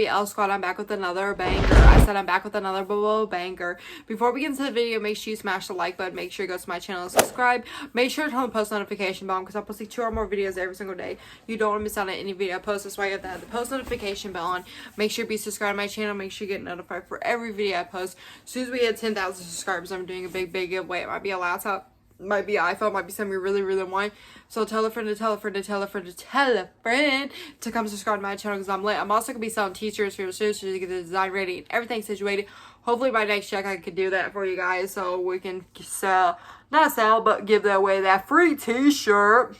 BL Squad. I'm back with another banger. I said I'm back with another banger. Before we get into the video, make sure you smash the like button. Make sure you go to my channel and subscribe. Make sure to turn on the post notification bell because I'm posting 2 or more videos every single day. You don't want to miss out on any video I post. That's why you have to have the post notification bell on. Make sure you be subscribed to my channel. Make sure you get notified for every video I post. As soon as we hit 10,000 subscribers, I'm doing a big giveaway. It might be a laptop, might be an iPhone, might be something you really want. So tell a friend to tell a friend to tell a friend to tell a friend to come subscribe to my channel because I'm lit. I'm also gonna be selling t-shirts for your sisters to get the design ready and everything situated. Hopefully by next check I could do that for you guys so we can sell, not sell, but give away that free t-shirt.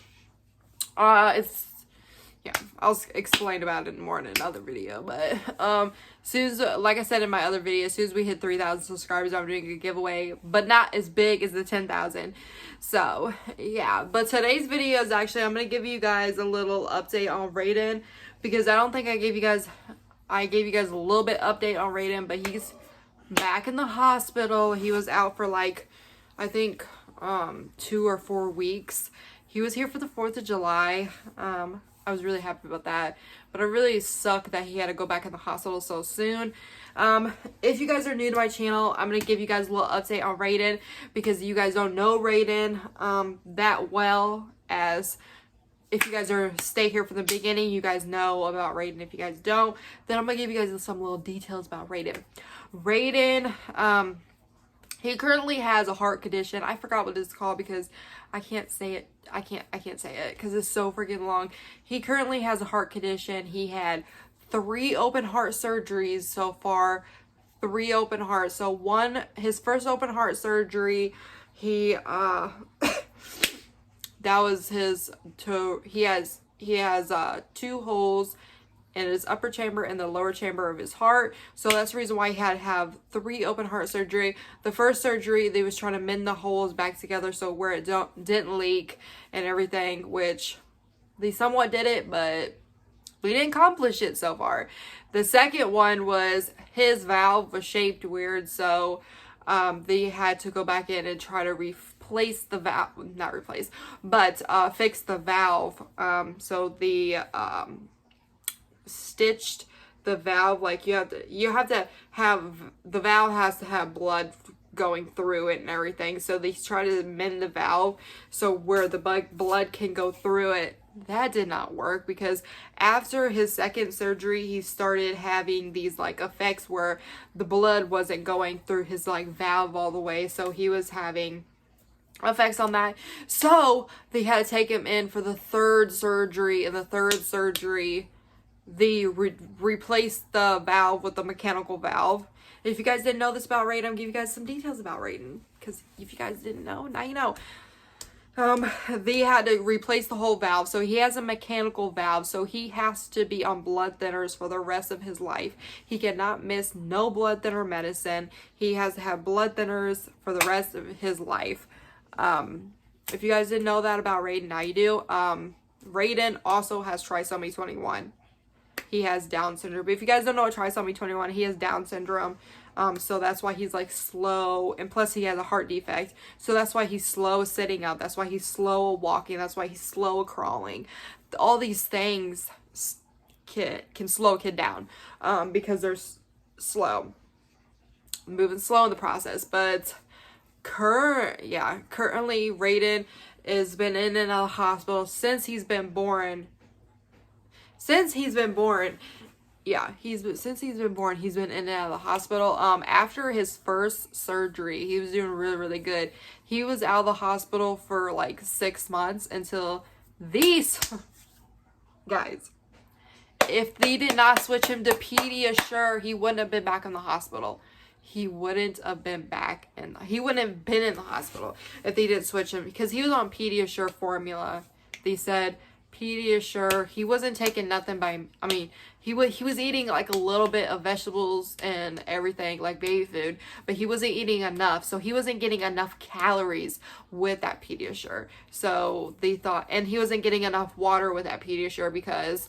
Yeah, I'll explain about it more in another video, but soon as, like I said in my other video, as soon as we hit 3,000 subscribers, I'm doing a giveaway, but not as big as the 10,000. So yeah, but today's video is actually, I'm gonna give you guys a little update on Raiden because I don't think I gave you guys a little bit update on Raiden, but he's back in the hospital. He was out for like, I think 2 or 4 weeks. He was here for the 4th of July. I was really happy about that, but it really sucked that he had to go back in the hospital so soon. If you guys are new to my channel, I'm going to give you guys a little update on Raiden because you guys don't know Raiden that well. As if you guys stay here from the beginning, you guys know about Raiden. If you guys don't, then I'm going to give you guys some little details about Raiden. Raiden, he currently has a heart condition. I forgot what it's called because I can't say it. I can't say it because it's so freaking long. He currently has a heart condition. He had 3 open heart surgeries so far. 3 open hearts. So his first open heart surgery, he that was he has 2 holes in his upper chamber and the lower chamber of his heart. So that's the reason why he had to have 3 open heart surgery. The first surgery, they was trying to mend the holes back together so where it didn't leak and everything, which they somewhat did it, but we didn't accomplish it so far. The second one was his valve was shaped weird, so they had to go back in and try to replace the valve, not replace, but fix the valve. So the stitched the valve, like you have to have the valve has to have blood going through it and everything, so they try to mend the valve so where the blood can go through it. That did not work because after his second surgery he started having these like effects where the blood wasn't going through his like valve all the way, so he was having effects on that. So they had to take him in for the 3rd surgery, and the 3rd surgery they replaced the valve with the mechanical valve. If you guys didn't know this about Raiden, I'm giving you guys some details about Raiden because if you guys didn't know, now you know. They had to replace the whole valve, so he has a mechanical valve, so he has to be on blood thinners for the rest of his life. He cannot miss no blood thinner medicine. He has to have blood thinners for the rest of his life. If you guys didn't know that about Raiden, now you do. Raiden also has trisomy 21. He has Down syndrome. But if you guys don't know what trisomy 21, he has Down syndrome. So that's why he's like slow, and plus he has a heart defect. So that's why he's slow sitting up. That's why he's slow walking. That's why he's slow crawling. All these things can slow a kid down because they're slow, moving slow in the process. But currently Raiden has been in and out of the hospital since he's been born. Since he's been born, he's been in and out of the hospital. After his first surgery, he was doing really good. He was out of the hospital for like 6 months until these guys. If they did not switch him to Pediasure, he wouldn't have been back in the hospital. He wouldn't have been in the hospital if they didn't switch him because he was on Pediasure formula. They said Pediasure, he wasn't taking nothing he was eating like a little bit of vegetables and everything like baby food, but he wasn't eating enough, so he wasn't getting enough calories with that Pediasure. So they thought, and he wasn't getting enough water with that Pediasure because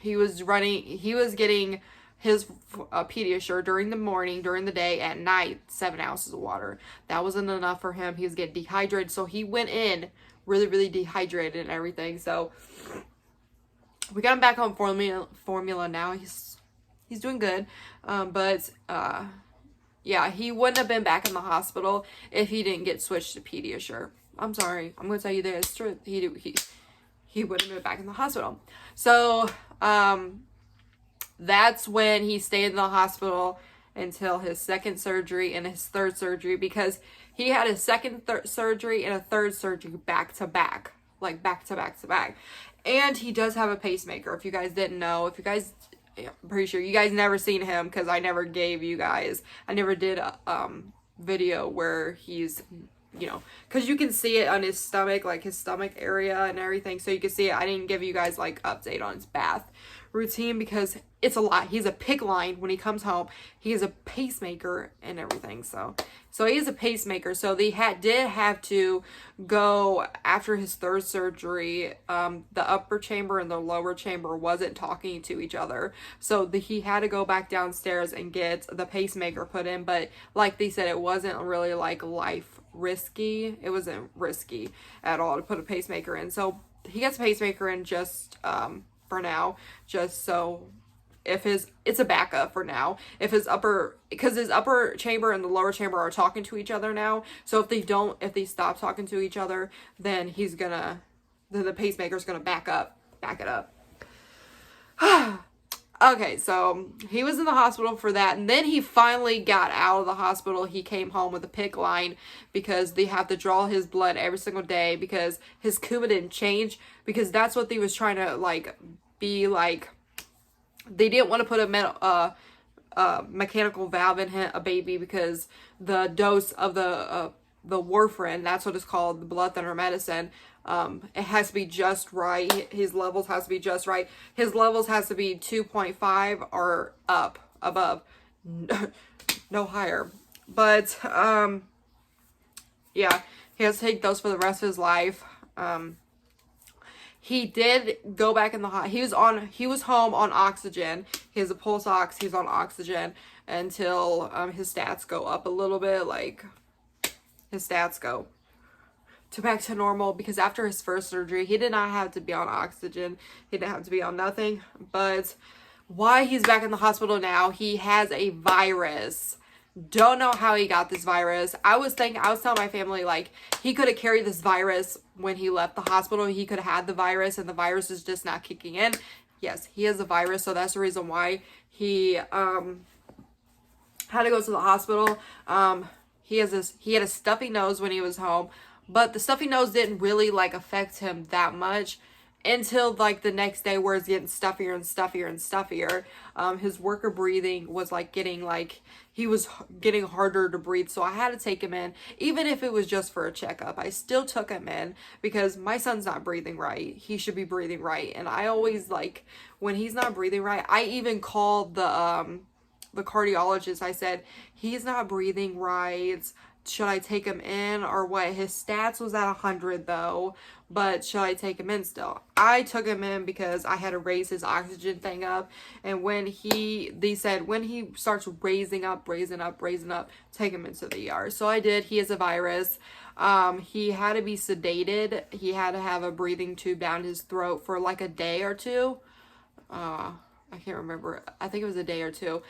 he was getting his Pediasure during the morning, during the day, at night, 7 ounces of water. That wasn't enough for him. He was getting dehydrated, so he went in really dehydrated and everything. So we got him back on formula now. He's doing good. Yeah, he wouldn't have been back in the hospital if he didn't get switched to Pediasure. I'm sorry. I'm going to tell you the truth. He wouldn't have been back in the hospital. So, that's when he stayed in the hospital until his second surgery and his third surgery, because he had a second surgery and a third surgery back to back. Like back to back to back. And he does have a pacemaker. If you guys didn't know, I'm pretty sure you guys never seen him, because I never did a video where he's, because you can see it on his stomach, like his stomach area and everything, so you can see it. I didn't give you guys like update on his bath routine because it's a lot. He's a PICC line when he comes home. He is a pacemaker and everything, so he is a pacemaker. So they did have to go after his third surgery. The upper chamber and the lower chamber wasn't talking to each other, so he had to go back downstairs and get the pacemaker put in. But like they said, it wasn't really like life risky. It wasn't risky at all to put a pacemaker in. So he gets a pacemaker in just for now, just so it's a backup for now. Because his upper chamber and the lower chamber are talking to each other now. So if they stop talking to each other, then the pacemaker's gonna back it up. Okay, so he was in the hospital for that, and then he finally got out of the hospital. He came home with a PICC line because they have to draw his blood every single day because his Kuma didn't change, because that's what they was trying to be like. They didn't want to put a mechanical valve in a baby because the dose of the warfarin, that's what it's called, the blood thinner medicine, it has to be just right. His levels has to be just right. His levels has to be 2.5 or above, no higher. But yeah, he has to take those for the rest of his life. He did go back in the he was home on oxygen. He has a pulse ox. He's on oxygen until his stats go up a little bit. Like his stats go back to normal, because after his first surgery, he did not have to be on oxygen. He didn't have to be on nothing. But why he's back in the hospital now, he has a virus. Don't know how he got this virus. I was telling my family, like, he could have carried this virus when he left the hospital. He could have had the virus, and the virus is just not kicking in. Yes, he has a virus, so that's the reason why he had to go to the hospital. He had a stuffy nose when he was home, but the stuffy nose didn't really affect him that much until the next day, where it's getting stuffier and stuffier and stuffier. His worker breathing was he was getting harder to breathe, so I had to take him in. Even if it was just for a checkup, I still took him in, because my son's not breathing right. He should be breathing right, and I always when he's not breathing right, I even called the cardiologist. I said, he's not breathing right. Should I take him in or what? His stats was at 100 though, but should I take him in still? I took him in because I had to raise his oxygen thing up. And they said when he starts raising up, take him into the ER. So I did. He has a virus. He had to be sedated. He had to have a breathing tube down his throat for a day or two. I can't remember. I think it was a day or two.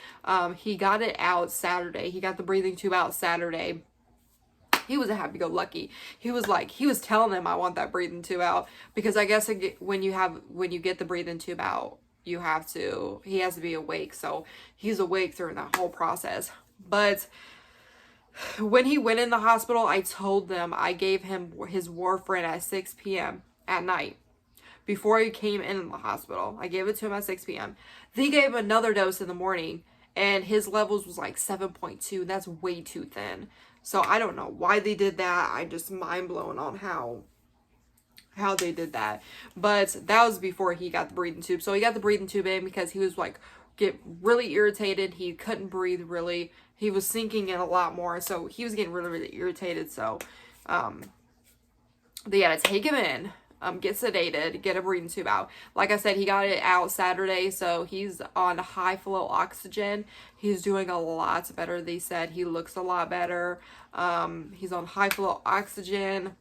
He got it out Saturday. He got the breathing tube out Saturday. He was a happy-go-lucky. He was telling them, I want that breathing tube out, because I guess when you get the breathing tube out, he has to be awake. So he's awake during that whole process. But when he went in the hospital, I told them I gave him his warfarin at 6 p.m. at night. Before he came in the hospital, I gave it to him at 6 p.m. They gave him another dose in the morning, and his levels was 7.2. That's way too thin. So I don't know why they did that. I'm just mind blown on how they did that. But that was before he got the breathing tube. So he got the breathing tube in because he was get really irritated. He couldn't breathe really. He was sinking in a lot more. So he was getting really, really irritated. So they had to take him in. Get sedated, get a breathing tube out. Like I said, he got it out Saturday, so he's on high flow oxygen. He's doing a lot better. They said he looks a lot better. He's on high flow oxygen.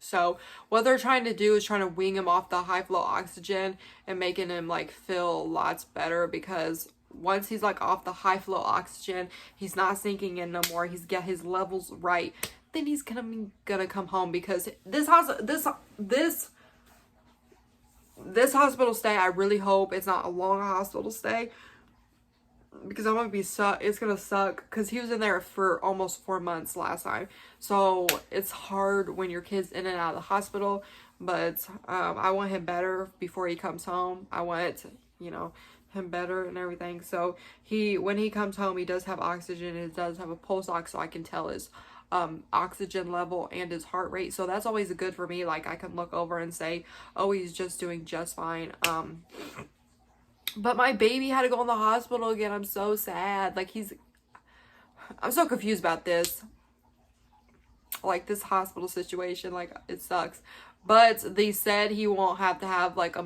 So what they're trying to do is trying to wean him off the high flow oxygen and making him like feel lots better, because once he's like off the high flow oxygen, he's not sinking in no more, he's got his levels right, then he's gonna come home. Because this hospital stay, I really hope it's not a long hospital stay, because I'm gonna be it's gonna suck, because he was in there for almost 4 months last time. So it's hard when your kid's in and out of the hospital. But I want him better before he comes home. I want, you know, him better and everything. So when he comes home, he does have oxygen. He does have a pulse ox, so I can tell his oxygen level and his heart rate. So that's always good for me. Like, I can look over and say, oh, he's just doing just fine. But my baby had to go in the hospital again. I'm so sad. Like, I'm so confused about this. Like, this hospital situation, like, it sucks. But they said he won't have to have like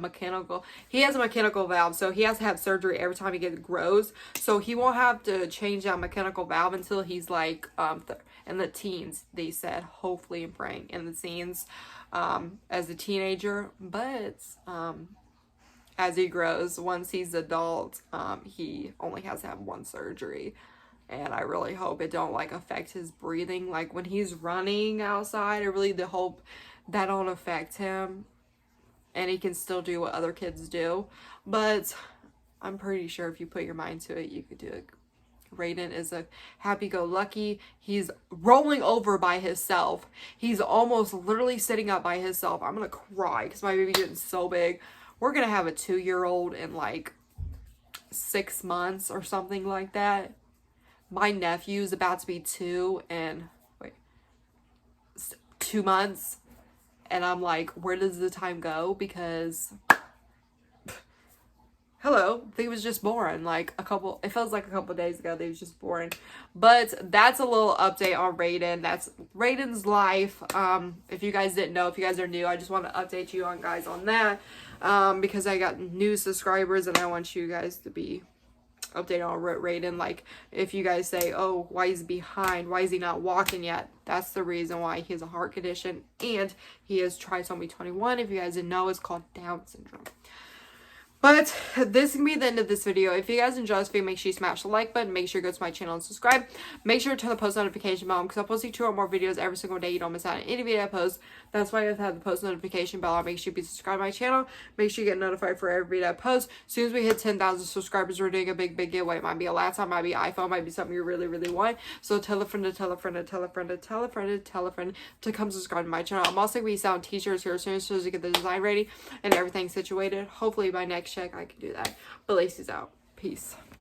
he has a mechanical valve, so he has to have surgery every time he grows. So he won't have to change that mechanical valve until he's like in the teens, they said, hopefully, and praying in the teens, as a teenager. But as he grows, once he's adult, he only has to have one surgery. And I really hope it don't like affect his breathing. Like, when he's running outside, I really hope that don't affect him and he can still do what other kids do. But I'm pretty sure if you put your mind to it, you could do it. Raiden is a happy-go-lucky. He's rolling over by himself. He's almost literally sitting up by himself. I'm gonna cry because my baby's getting so big. We're gonna have a 2-year-old in like 6 months or something like that. My nephew's about to be 2 in 2 months. And I'm like, where does the time go? Because, hello, he was just born. Like, it feels like a couple days ago they was just born. But that's a little update on Raiden. That's Raiden's life. If you guys didn't know, if you guys are new, I just want to update you on that. Because I got new subscribers and I want you guys to be update on Raiden. Like, if you guys say, oh, why is he behind, why is he not walking yet, that's the reason why. He has a heart condition and he has trisomy 21. If you guys didn't know, it's called Down syndrome. But this can be the end of this video. If you guys enjoy this video, make sure you smash the like button. Make sure you go to my channel and subscribe. Make sure to turn the post notification bell on, because I'm posting 2 or more videos every single day. You don't miss out on any video I post. That's why I have the post notification bell on. Make sure you be subscribed to my channel. Make sure you get notified for every video I post. As soon as we hit 10,000 subscribers, we're doing a big giveaway. It might be a laptop, might be iPhone, might be something you really, really want. So tell a friend to tell a friend to tell a friend to tell a friend to tell a friend to come subscribe to my channel. I'm also going to be selling t-shirts here as soon as we get the design ready and everything situated. Hopefully by next check I can do that. But Lacey's out. Peace.